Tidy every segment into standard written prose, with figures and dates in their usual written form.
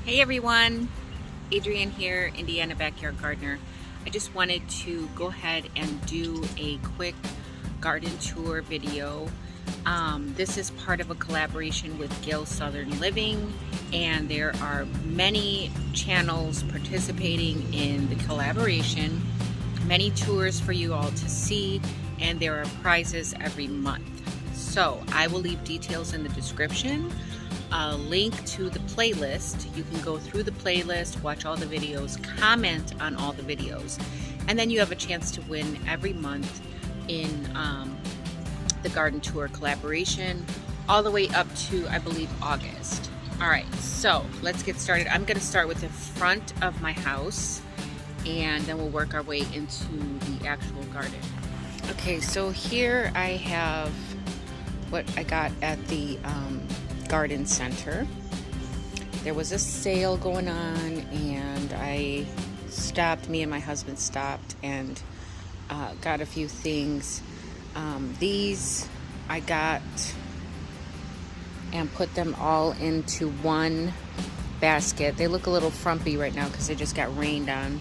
Hey everyone, Adrienne here, Indiana Backyard Gardener. I just wanted to go ahead and do a quick garden tour video. This is part of a collaboration with Gill Southern Living, and there are many channels participating in the collaboration, many tours for you all to see, and there are prizes every month. So I will leave details in the description. A link to the playlist. You can go through the playlist, watch all the videos, comment on all the videos, and then you have a chance to win every month in the garden tour collaboration, all the way up to, I believe, August. All right, so let's get started. I'm going to start with the front of my house, and then we'll work our way into the actual garden. Okay, so here I have what I got at the garden center. There was a sale going on, and me and my husband stopped and got a few things. These I got and put them all into one basket. They look a little frumpy right now because they just got rained on.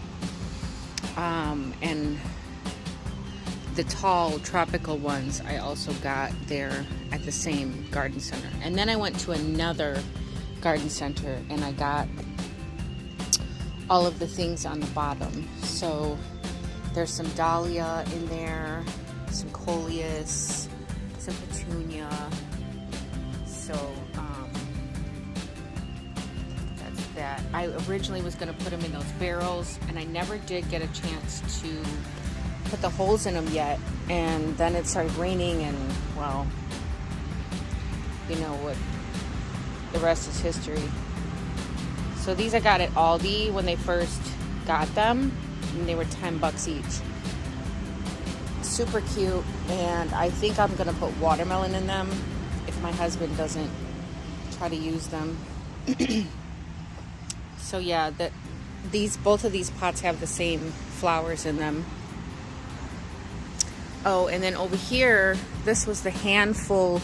And the tall tropical ones I also got there at the same garden center. And then I went to another garden center and I got all of the things on the bottom. So there's some dahlia in there, some coleus, some petunia. So that's that. I originally was going to put them in those barrels, and I never did get a chance to put the holes in them yet, and then it started raining, and well, you know what, the rest is history. So these I got at Aldi when they first got them, and they were 10 bucks each. Super cute, and I think I'm gonna put watermelon in them if my husband doesn't try to use them. So yeah, both of these pots have the same flowers in them. Oh, and then over here, this was the handful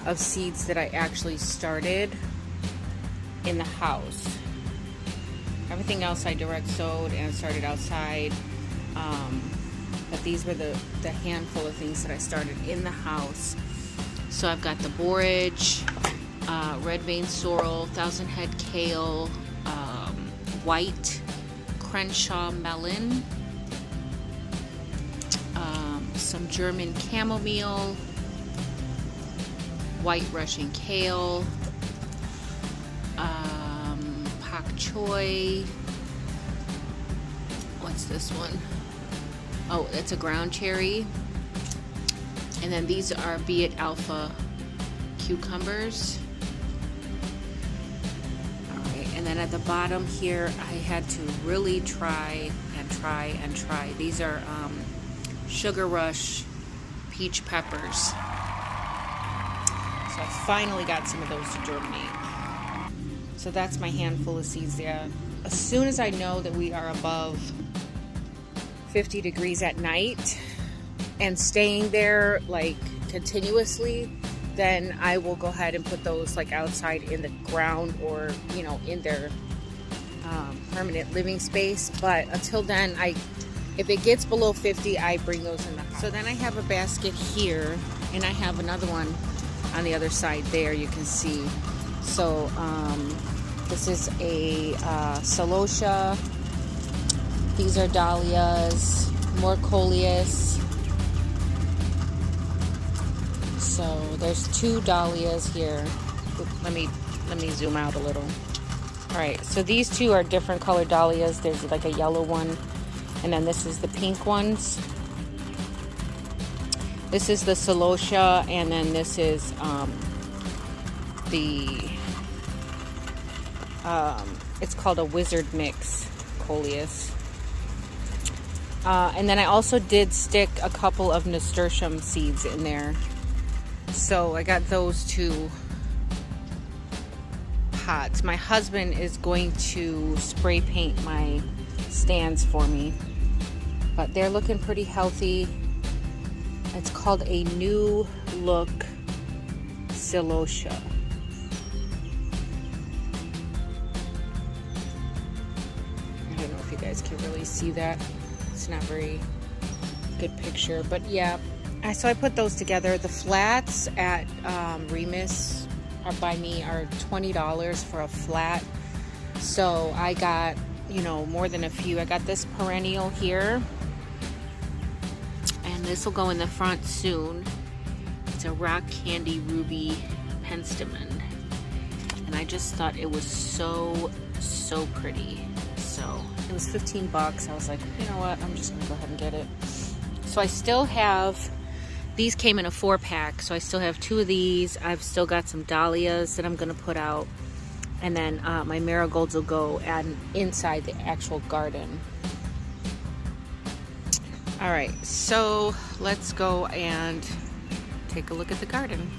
of seeds that I actually started in the house. Everything else I direct sowed and started outside. But these were the handful of things that I started in the house. So I've got the borage, red vein sorrel, thousand head kale, white Crenshaw melon, some German chamomile, white Russian kale, pak choi. What's this one? Oh, it's a ground cherry. And then these are Be It Alpha cucumbers. All right, and then at the bottom here, I had to really try and try. These are Sugar Rush peach peppers. So I finally got some of those to germinate. So that's my handful of seeds there. As soon as I know that we are above 50 degrees at night and staying there like continuously, then I will go ahead and put those like outside in the ground, or you know, in their permanent living space. But until then, if it gets below 50, I bring those in the house. So then I have a basket here, and I have another one on the other side there, you can see. So this is a celosia. These are dahlias, more coleus. So there's 2 dahlias here. Let me zoom out a little. All right, so these 2 are different color dahlias. There's like a yellow one, and then this is the pink ones. This is the celosia, and then this is it's called a wizard mix coleus. And then I also did stick a couple of nasturtium seeds in there. So I got those 2 pots. My husband is going to spray paint my stands for me, but they're looking pretty healthy. It's called a New Look Celosia. if you guys can really see that. It's not very good picture, but yeah. So I put those together. The flats at Remus by me are $20 for a flat. So I got, you know, more than a few. I got this perennial here, and this will go in the front soon. It's a rock candy ruby penstemon, and I just thought it was so pretty. So it was 15 bucks. I was like, you know what, I'm just gonna go ahead and get it. So I still have, these came in a 4-pack, so I still have 2 of these. I've still got some dahlias that I'm gonna put out, and then my marigolds will go inside the actual garden. All right, so let's go and take a look at the garden.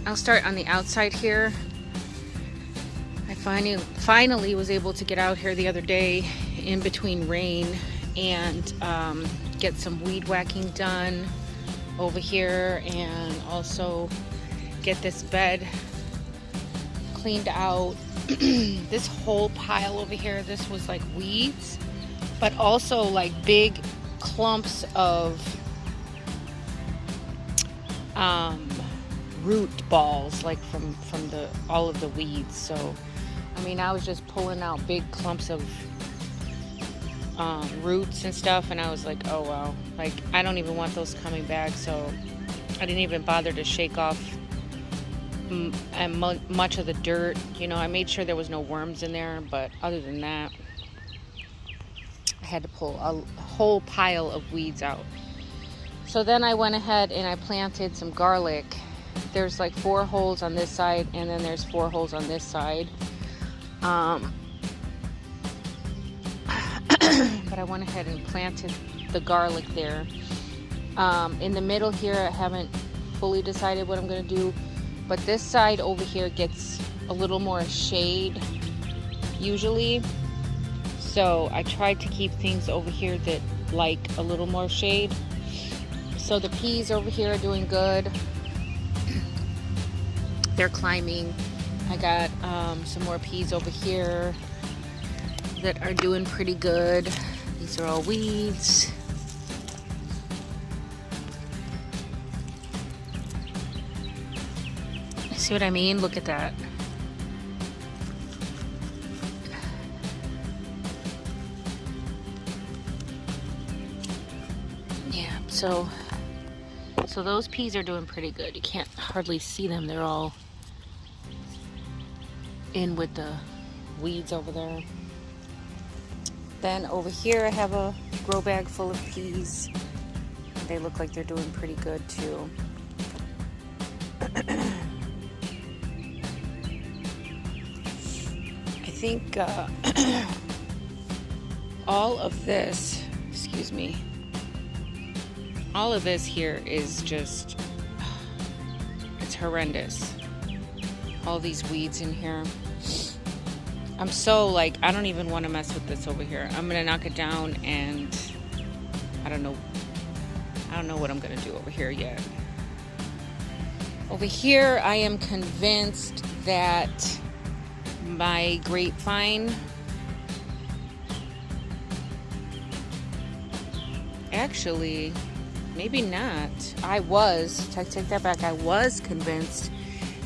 I'll start on the outside here. I finally was able to get out here the other day in between rain and get some weed whacking done over here, and also get this bed cleaned out. This whole pile over here, this was like weeds, but also like big clumps of root balls, like from all of the weeds. So I mean, I was just pulling out big clumps of roots and stuff, and I was like, oh wow, like I don't even want those coming back. So I didn't even bother to shake off much of the dirt. You know, I made sure there was no worms in there, but other than that, I had to pull a whole pile of weeds out. So then I went ahead and I planted some garlic. There's like 4 holes on this side, and then there's 4 holes on this side. But I went ahead and planted the garlic there. In the middle here, I haven't fully decided what I'm going to do, but this side over here gets a little more shade usually. So I tried to keep things over here that like a little more shade. So the peas over here are doing good. They're climbing. I got some more peas over here that are doing pretty good. These are all weeds. See what I mean? Look at that. Yeah, so those peas are doing pretty good. You can't hardly see them. They're all in with the weeds over there. Then over here I have a grow bag full of peas. They look like they're doing pretty good too. I think all of this, excuse me, all of this here is just, it's horrendous. All these weeds in here. I'm so like, I don't even want to mess with this over here. I'm gonna knock it down, and I don't know what I'm gonna do over here yet. Over here, I am convinced that my grapevine, actually, maybe not. I take that back. I was convinced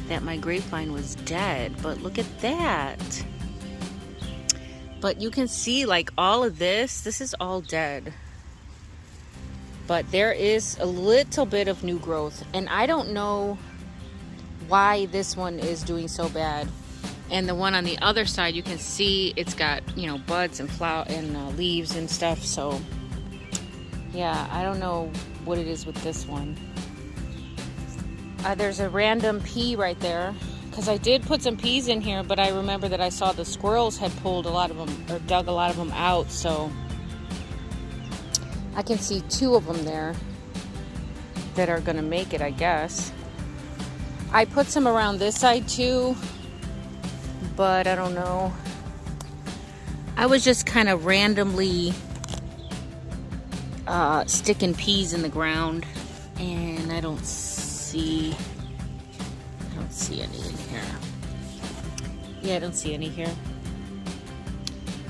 that my grapevine was dead, but look at that. But you can see like all of this is all dead. But there is a little bit of new growth, and I don't know why this one is doing so bad. And the one on the other side, you can see it's got, you know, buds and flower and leaves and stuff. So yeah, I don't know what it is with this one. There's a random pea right there, because I did put some peas in here, but I remember that I saw the squirrels had pulled a lot of them, or dug a lot of them out. So I can see 2 of them there that are gonna make it, I guess. I put some around this side too, but I don't know. I was just kind of randomly sticking peas in the ground, and I don't see any in here. Yeah, I don't see any here.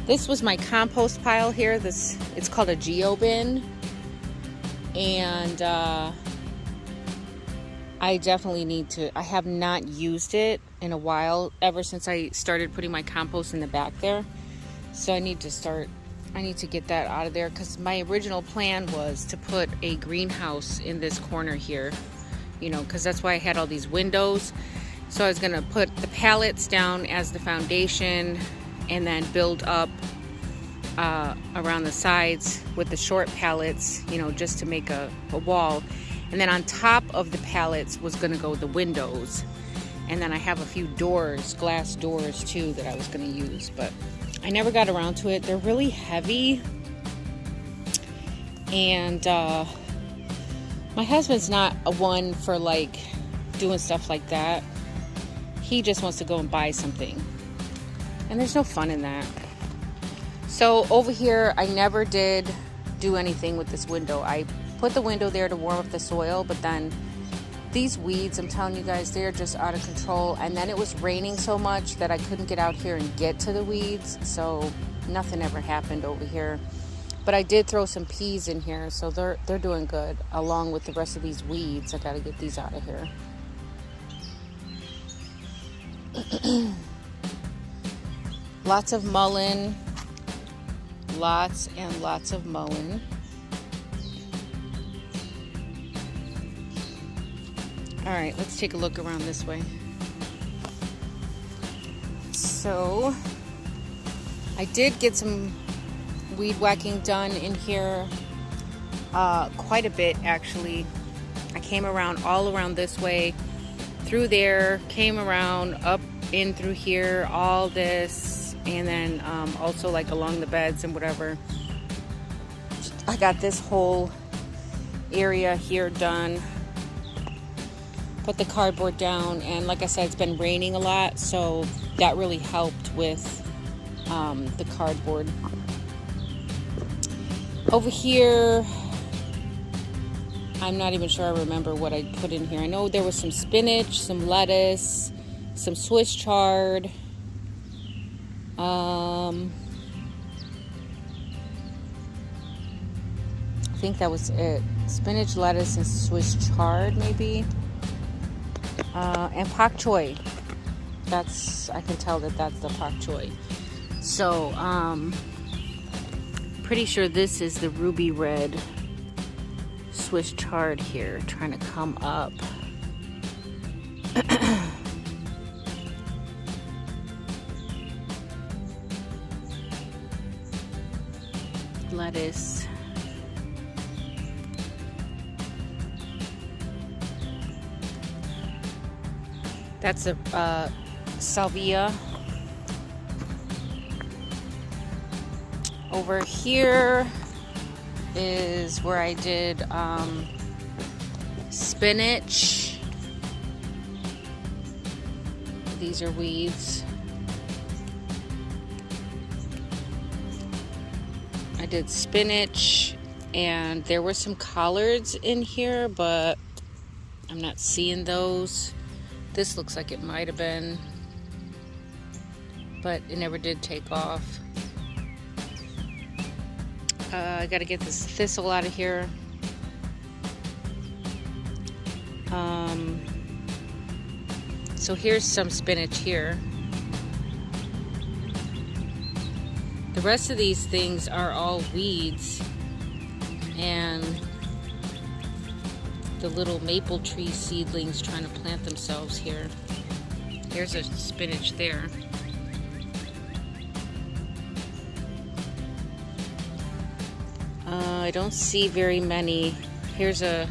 This was my compost pile here. It's called a geo bin, and I definitely need to. I have not used it in a while, ever since I started putting my compost in the back there. So I need to get that out of there, because my original plan was to put a greenhouse in this corner here, you know, because that's why I had all these windows. So I was gonna put the pallets down as the foundation and then build up around the sides with the short pallets, you know, just to make a wall. And then on top of the pallets was gonna go the windows. And then I have a few doors, glass doors too, that I was gonna use, but I never got around to it. They're really heavy. And my husband's not a one for like doing stuff like that. He just wants to go and buy something. And there's no fun in that. So over here, I never did do anything with this window. I put the window there to warm up the soil, but then these weeds, I'm telling you guys, they're just out of control. And then it was raining so much that I couldn't get out here and get to the weeds. So nothing ever happened over here. But I did throw some peas in here, so they're doing good, along with the rest of these weeds. I gotta get these out of here. Lots of mullein. Lots and lots of mullein. All right, let's take a look around this way. So I did get some weed whacking done in here, quite a bit actually. I came around all around this way, through there, came around up in through here, all this, and then also like along the beds and whatever. I got this whole area here done. Put the cardboard down, and like I said, it's been raining a lot, so that really helped with the cardboard. Over here, I'm not even sure I remember what I put in here. I know there was some spinach, some lettuce, some Swiss chard. I think that was it. Spinach, lettuce, and Swiss chard, maybe. And pak choy. I can tell that that's the pak choy. So, pretty sure this is the ruby red Swiss chard here, trying to come up. Lettuce. That's a salvia. Over here is where I did spinach. These are weeds. I did spinach, and there were some collards in here, but I'm not seeing those. This looks like it might have been, but it never did take off. I gotta get this thistle out of here. So here's some spinach here. The rest of these things are all weeds, and the little maple tree seedlings trying to plant themselves here. Here's a spinach there. I don't see very many. Here's I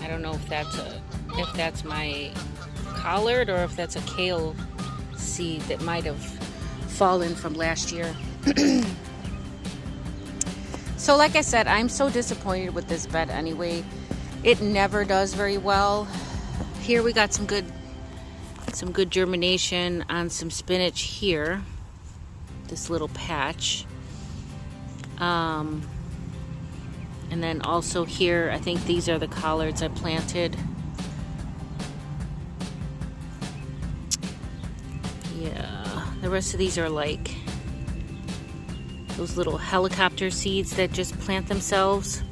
don't know if that's my collard or if that's a kale seed that might have fallen from last year. So like I said, I'm so disappointed with this bed anyway. It never does very well. Here we got some good germination on some spinach here. This little patch. And then also here, I think these are the collards I planted. Yeah, The rest of these are like those little helicopter seeds that just plant themselves.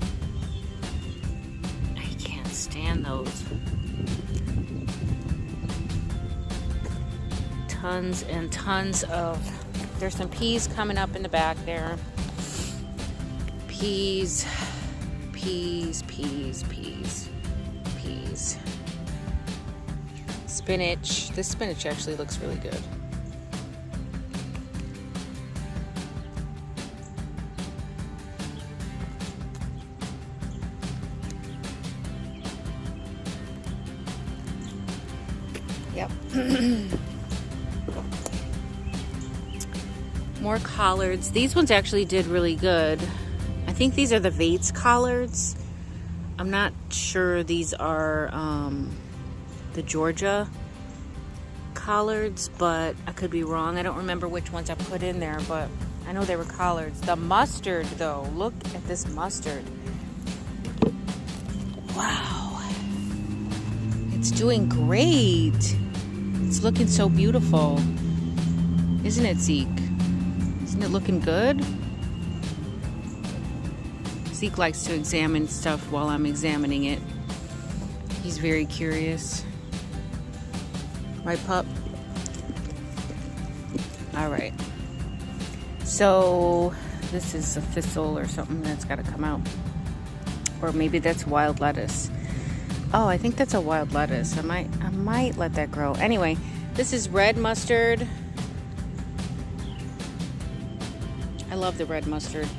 I can't stand those. Tons and tons of, there's some peas coming up in the back there. Peas, peas, peas, peas, peas. Spinach. This spinach actually looks really good. Yep. More collards. These ones actually did really good. I think these are the Vates collards. I'm not sure these are the Georgia collards, but I could be wrong. I don't remember which ones I put in there, but I know they were collards. The mustard, though, look at this mustard. Wow. It's doing great. It's looking so beautiful. Isn't it, Zeke? Isn't it looking good? Zeke likes to examine stuff while I'm examining it. He's very curious. Right, pup? All right. So this is a thistle or something that's got to come out. Or maybe that's wild lettuce. Oh, I think that's a wild lettuce. I might let that grow. Anyway, this is red mustard. I love the red mustard.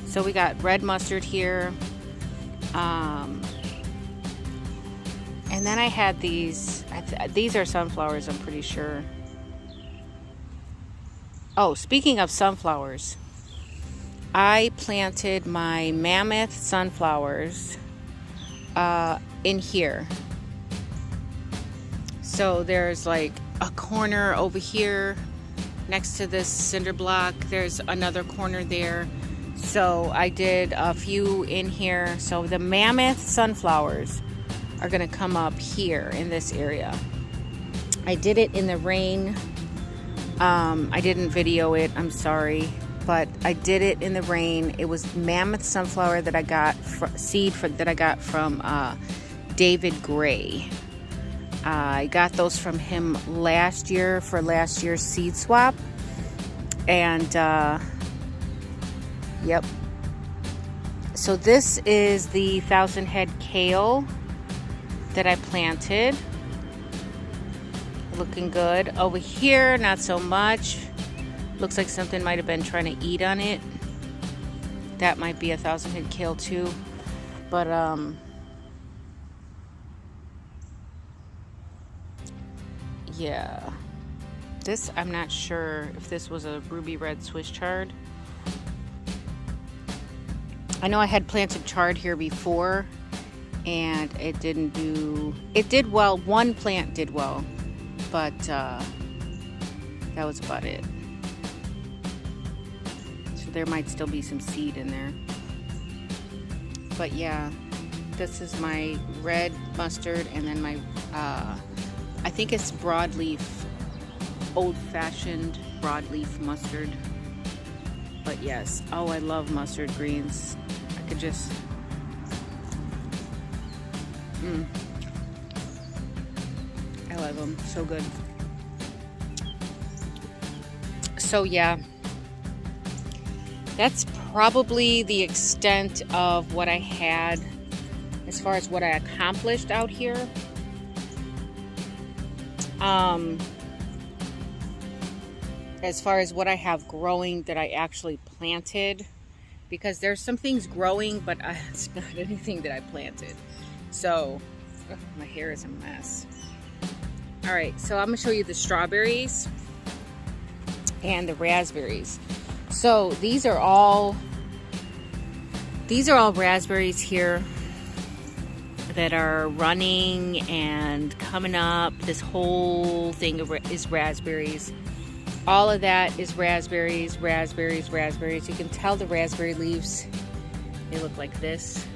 So we got red mustard here. And then I had these. These are sunflowers, I'm pretty sure. Oh, speaking of sunflowers, I planted my mammoth sunflowers in here. So there's like a corner over here next to this cinder block. There's another corner there. So I did a few in here. So the mammoth sunflowers are gonna come up here in this area. I did it in the rain. I didn't video it, I'm sorry, but I did it in the rain. It was mammoth sunflower that I got that I got from David Gray. I got those from him last year for last year's seed swap, and yep. So this is the 1,000 head kale that I planted. Looking good. Over here, not so much. Looks like something might have been trying to eat on it. That might be a 1,000 head kale too. But yeah. This, I'm not sure if this was a ruby red Swiss chard. I know I had planted chard here before and it didn't do, it did well. One plant did well, but that was about it. So there might still be some seed in there. But yeah, this is my red mustard, and then my, I think it's broadleaf, old-fashioned broadleaf mustard. But yes, oh, I love mustard greens. I could just, I love them, so good. So yeah, that's probably the extent of what I had as far as what I accomplished out here. As far as what I have growing that I actually planted, because there's some things growing, but it's not anything that I planted. So my hair is a mess. All right, so I'm gonna show you the strawberries and the raspberries. So these are all raspberries here that are running and coming up. This whole thing is raspberries. All of that is raspberries, raspberries, raspberries. You can tell the raspberry leaves, they look like this.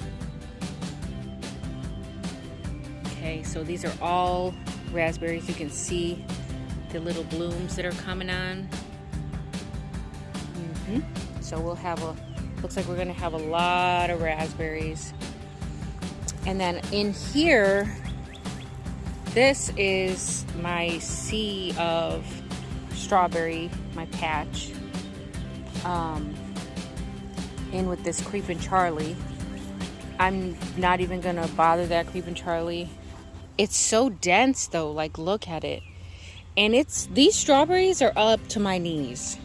Okay, so these are all raspberries. You can see the little blooms that are coming on. So we'll have looks like we're gonna have a lot of raspberries. And then in here, this is my sea of strawberry, my patch. In with this Creepin' Charlie. I'm not even gonna bother that Creepin' Charlie. It's so dense though, like look at it. And these strawberries are up to my knees.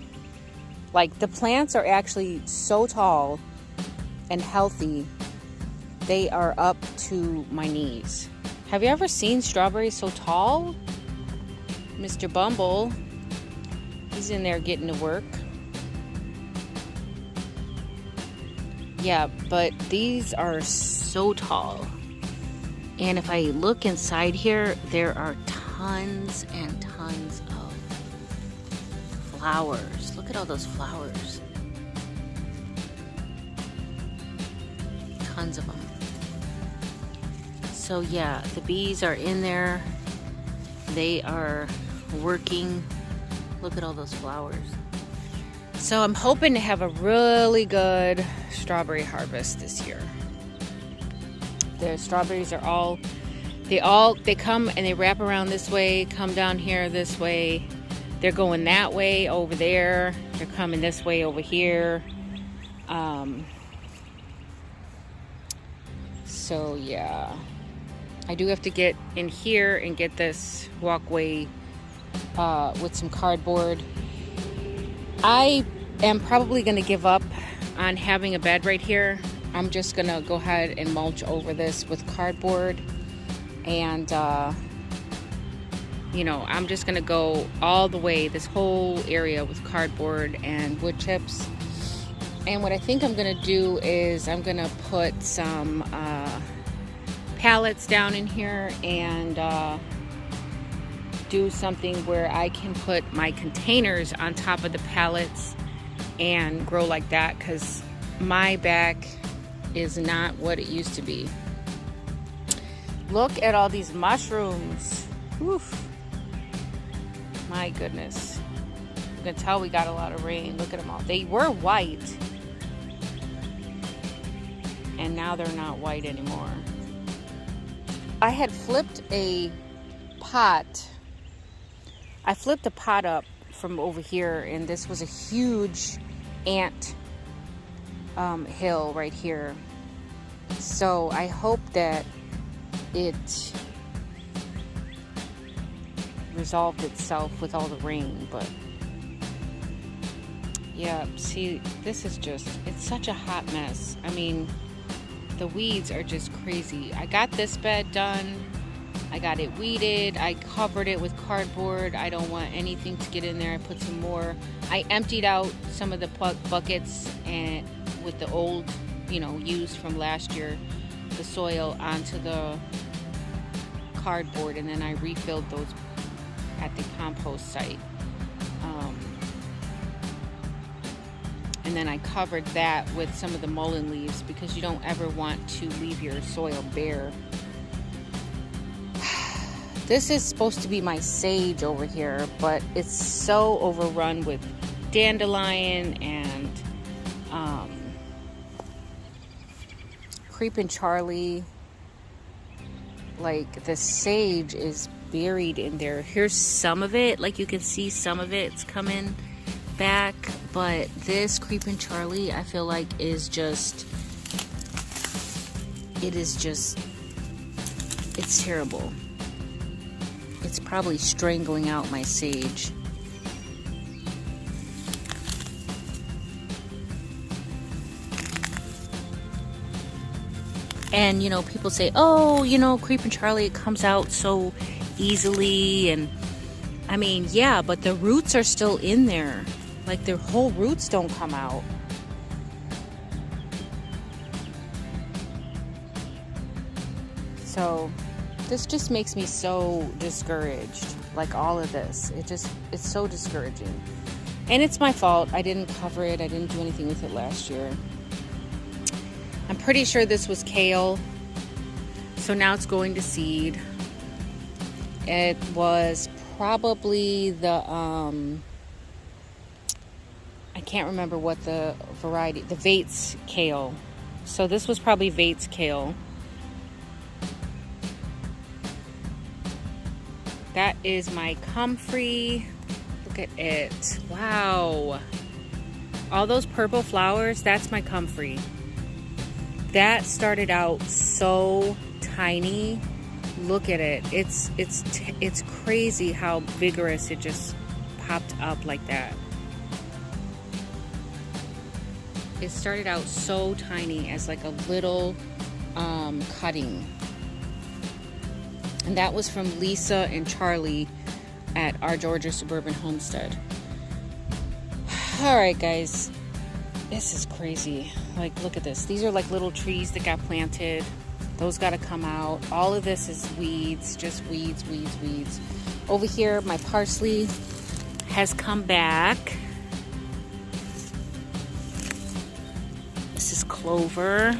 Like the plants are actually so tall and healthy. They are up to my knees. Have you ever seen strawberries so tall? Mr. Bumble, he's in there getting to work. Yeah, but these are so tall. And if I look inside here, there are tons and tons of flowers. Look at all those flowers. Tons of them. So yeah, the bees are in there. They are working. Look at all those flowers. So I'm hoping to have a really good strawberry harvest this year. The strawberries are they come and they wrap around this way, come down here this way. They're going that way over there. They're coming this way over here. So yeah, I do have to get in here and get this walkway with some cardboard. I am probably going to give up on having a bed right here. I'm just going to go ahead and mulch over this with cardboard. And, you know, I'm just going to go all the way, this whole area with cardboard and wood chips. And what I think I'm going to do is I'm going to put some pallets down in here and do something where I can put my containers on top of the pallets and grow like that, because my back is not what it used to be. Look at all these mushrooms. Oof. My goodness. You can tell we got a lot of rain. Look at them all. They were white, and now they're not white anymore. I had flipped a pot. I flipped a pot up from over here, and this was a huge ant hill right here. So I hope that it resolved itself with all the rain. But yeah, see, this is just, it's such a hot mess. I mean, the weeds are just crazy. I got this bed done. I got it weeded. I covered it with cardboard. I don't want anything to get in there. I put some more. I emptied out some of the buckets and with the old, you know, used from last year, the soil onto the cardboard, and then I refilled those at the compost site. And then I covered that with some of the mullein leaves, because you don't ever want to leave your soil bare. This is supposed to be my sage over here, but it's so overrun with dandelion and Creepin' Charlie. Like, the sage is buried in there. Here's some of it. Like, you can see some of it's coming back, but this Creepin' Charlie, I feel like, is just, it's terrible. It's probably strangling out my sage. And, you know, people say, oh, you know, Creepin' Charlie, it comes out so easily. And, I mean, yeah, but the roots are still in there. Like, their whole roots don't come out. So this just makes me so discouraged. Like, all of this, it's so discouraging. And it's my fault. I didn't cover it. I didn't do anything with it last year. I'm pretty sure this was kale. So now it's going to seed. It was probably the, I can't remember what the variety, the Vates kale. So this was probably Vates kale. That is my comfrey. Look at it. Wow. All those purple flowers, that's my comfrey. That started out so tiny. Look at it. It's crazy how vigorous it just popped up like that. It started out so tiny as like a little cutting. And that was from Lisa and Charlie at our Georgia Suburban Homestead. All right, guys, this is crazy. Like, look at this. These are like little trees that got planted. Those got to come out. All of this is weeds, just weeds, weeds, weeds. Over here, my parsley has come back. This is clover.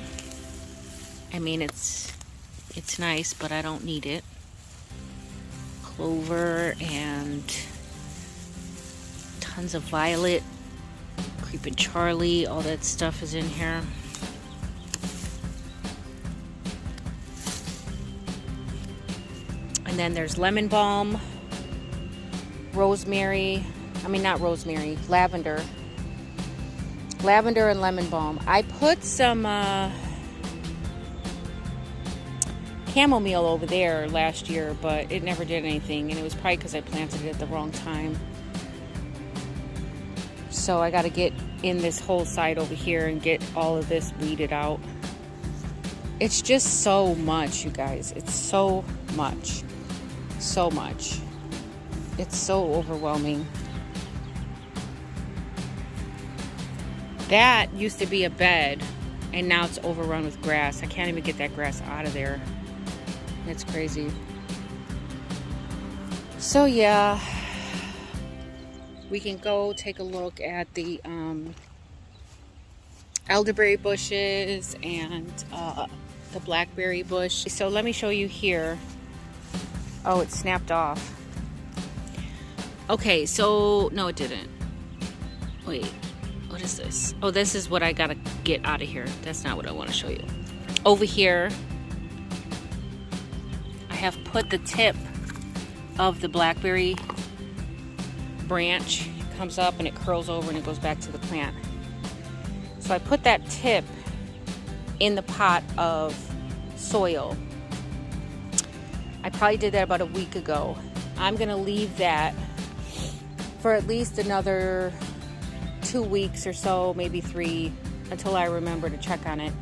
I mean, it's nice, but I don't need it. Clover and tons of violet, creeping Charlie, all that stuff is in here. And then there's lemon balm, rosemary, I mean not rosemary, lavender. Lavender and lemon balm. I put some chamomile over there last year, but it never did anything, and it was probably because I planted it at the wrong time. So I got to get in this whole side over here and get all of this weeded out. It's just so much, you guys. It's so much. So much. It's so overwhelming. That used to be a bed, and now it's overrun with grass. I can't even get that grass out of there. It's crazy. So yeah, we can go take a look at the elderberry bushes and the blackberry bush. So let me show you here. Oh, it snapped off. Okay, so no, it didn't. Wait, what is this? Oh, this is what I gotta get out of here. That's not what I want to show you. Over here, I have put the tip of the blackberry branch. It comes up and it curls over and it goes back to the plant. So I put that tip in the pot of soil. I probably did that about a week ago. I'm gonna leave that for at least another 2 weeks or so, maybe 3, until I remember to check on it.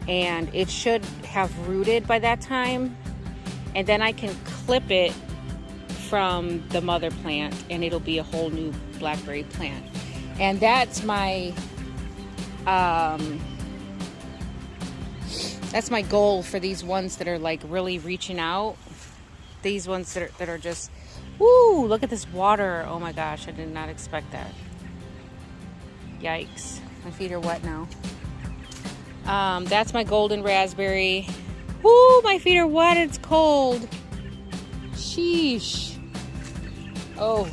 And it should have rooted by that time. And then I can clip it from the mother plant and it'll be a whole new blackberry plant. And that's my goal for these ones that are like really reaching out. These ones that are just, woo, look at this water. Oh my gosh, I did not expect that. Yikes, my feet are wet now. That's my golden raspberry. Woo, my feet are wet, it's cold. Sheesh. Oh,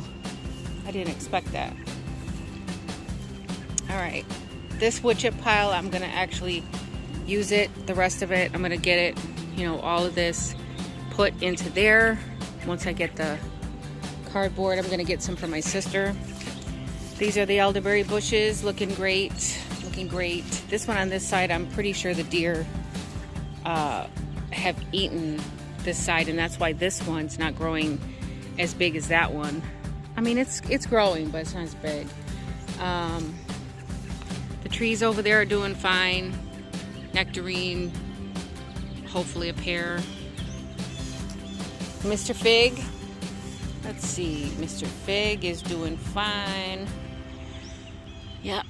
I didn't expect that. All right, this wood chip pile, I'm gonna actually use it, the rest of it. I'm gonna get it, you know, all of this put into there. Once I get the cardboard, I'm gonna get some for my sister. These are the elderberry bushes, looking great, looking great. This one on this side, I'm pretty sure the deer have eaten this side, and that's why this one's not growing as big as that one. I mean, it's growing, but it's not as big. The trees over there are doing fine. Nectarine, hopefully a pear. Mr. Fig, let's see, Mr. Fig is doing fine. Yep,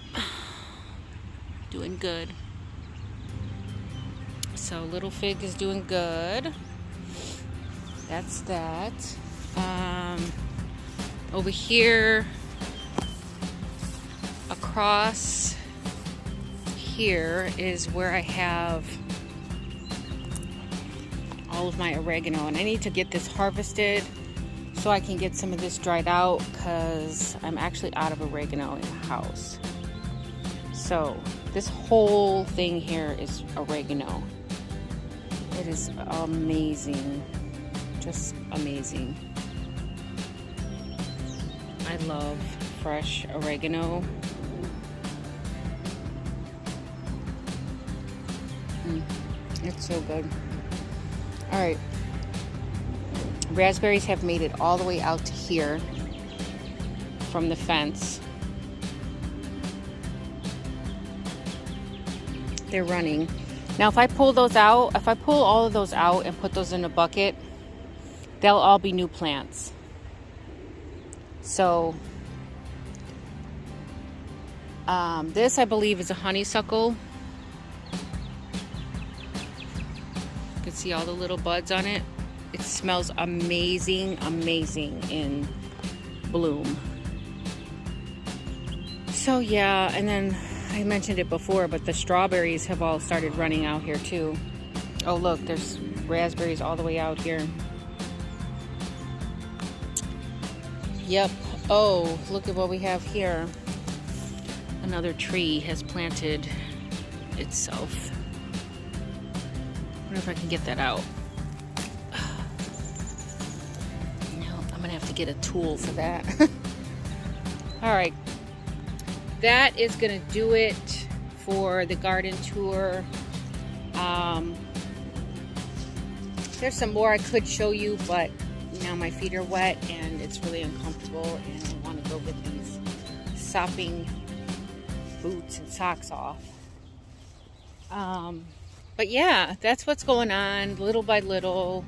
doing good. So little Fig is doing good. That's that. Over here, across here is where I have all of my oregano, and I need to get this harvested so I can get some of this dried out, because I'm actually out of oregano in the house. So this whole thing here is oregano. It is amazing, just amazing. I love fresh oregano. It's so good. All right, raspberries have made it all the way out to here from the fence. They're running. Now if I pull those out, if I pull all of those out and put those in a bucket, they'll all be new plants. So this I believe is a honeysuckle. You can see all the little buds on it. It smells amazing, amazing in bloom. So yeah, and then I mentioned it before, but the strawberries have all started running out here too. Oh look, there's raspberries all the way out here. Yep. Oh, look at what we have here. Another tree has planted itself. I wonder if I can get that out. No, I'm gonna have to get a tool for that. All right. That is gonna do it for the garden tour. There's some more I could show you, but now my feet are wet and it's really uncomfortable, and I want to go get these sopping boots and socks off. But yeah, that's what's going on little by little.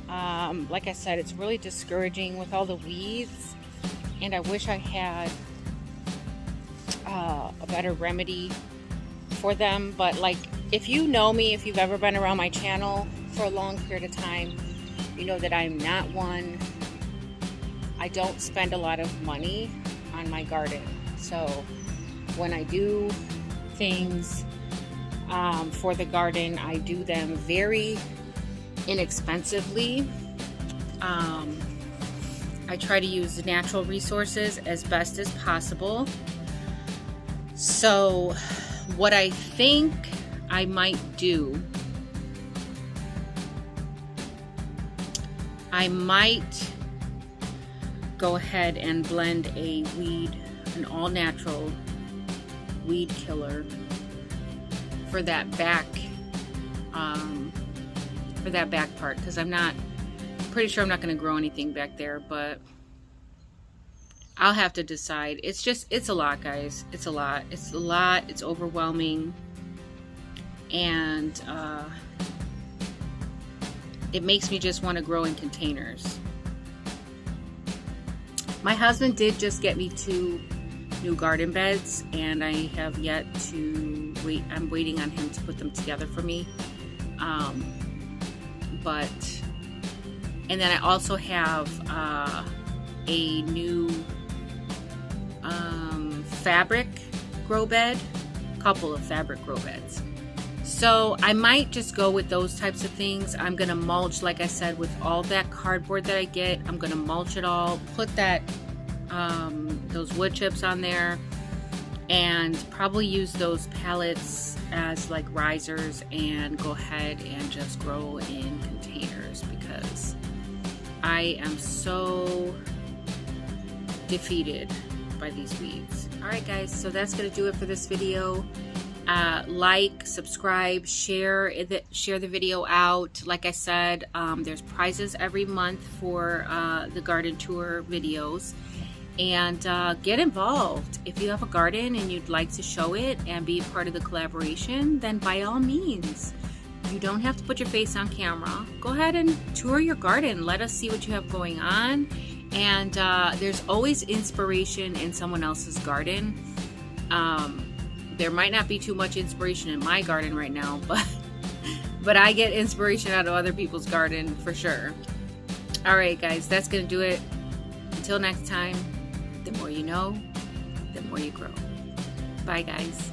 Like I said, it's really discouraging with all the weeds, and I wish I had a better remedy for them. But like, if you know me, if you've ever been around my channel for a long period of time, you know that I'm not one. I don't spend a lot of money on my garden. So when I do things for the garden, I do them very inexpensively. I try to use natural resources as best as possible. So what I think I might do, I might go ahead and blend an all natural weed killer for that back part, because I'm pretty sure I'm not going to grow anything back there, but I'll have to decide. It's a lot, guys. It's a lot. It's overwhelming, and it makes me just want to grow in containers. My husband did just get me 2 new garden beds, and I have yet to wait. I'm waiting on him to put them together for me. And then I also have a new fabric grow bed, couple of fabric grow beds. So I might just go with those types of things. I'm gonna mulch, like I said, with all that cardboard that I get. I'm gonna mulch it all, put that those wood chips on there, and probably use those pallets as like risers, and go ahead and just grow in containers, because I am so defeated by these weeds. All right, guys, so that's gonna do it for this video. Like, subscribe, share the video out. Like I said, there's prizes every month for the garden tour videos, and get involved. If you have a garden and you'd like to show it and be part of the collaboration, then by all means, you don't have to put your face on camera. Go ahead and tour your garden. Let us see what you have going on. And there's always inspiration in someone else's garden. There might not be too much inspiration in my garden right now, but I get inspiration out of other people's garden for sure. All right, guys, that's gonna do it. Until next time, the more you know, the more you grow. Bye, guys.